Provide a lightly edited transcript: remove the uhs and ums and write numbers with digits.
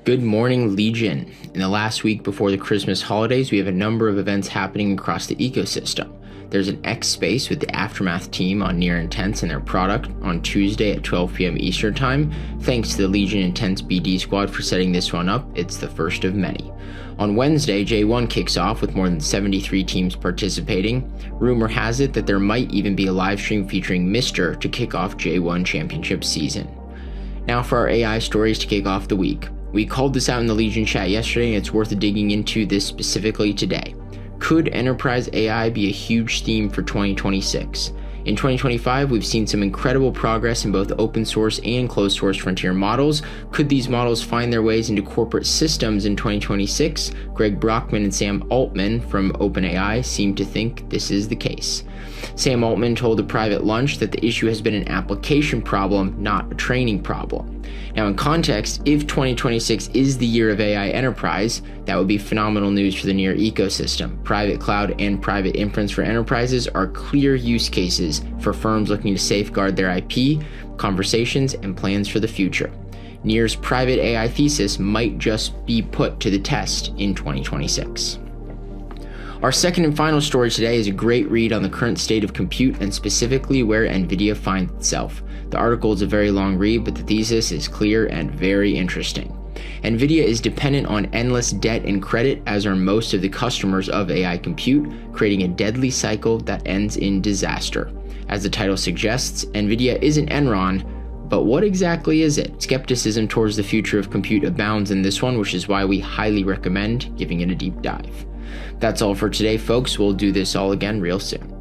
Good morning, Legion. In the last week before the Christmas holidays, we have a number of events happening across the ecosystem. There's an X Space with the Aftermath team on Near Intense and their product on Tuesday at 12 p.m. Eastern Time. Thanks to the Legion Intense BD squad for setting this one up. It's the first of many. On Wednesday, J1 kicks off with more than 73 teams participating. Rumor has it that there might even be a live stream featuring Mr. to kick off J1 Championship season. Now for our AI stories to kick off the week. We called this out in the Legion chat yesterday, and it's worth digging into this specifically today. Could enterprise AI be a huge theme for 2026? In 2025, we've seen some incredible progress in both open source and closed source frontier models. Could these models find their ways into corporate systems in 2026? Greg Brockman and Sam Altman from OpenAI seem to think this is the case. Sam Altman told a private lunch that the issue has been an application problem, not a training problem. Now, in context, if 2026 is the year of AI enterprise, that would be phenomenal news for the Near ecosystem. Private cloud and private inference for enterprises are clear use cases for firms looking to safeguard their IP, conversations, and plans for the future. Near's private AI thesis might just be put to the test in 2026. Our second and final story today is a great read on the current state of compute and specifically where NVIDIA finds itself. The article is a very long read, but the thesis is clear and very interesting. NVIDIA is dependent on endless debt and credit, as are most of the customers of AI compute, creating a deadly cycle that ends in disaster. As the title suggests, NVIDIA isn't Enron, but what exactly is it? Skepticism towards the future of compute abounds in this one, which is why we highly recommend giving it a deep dive. That's all for today, folks. We'll do this all again real soon.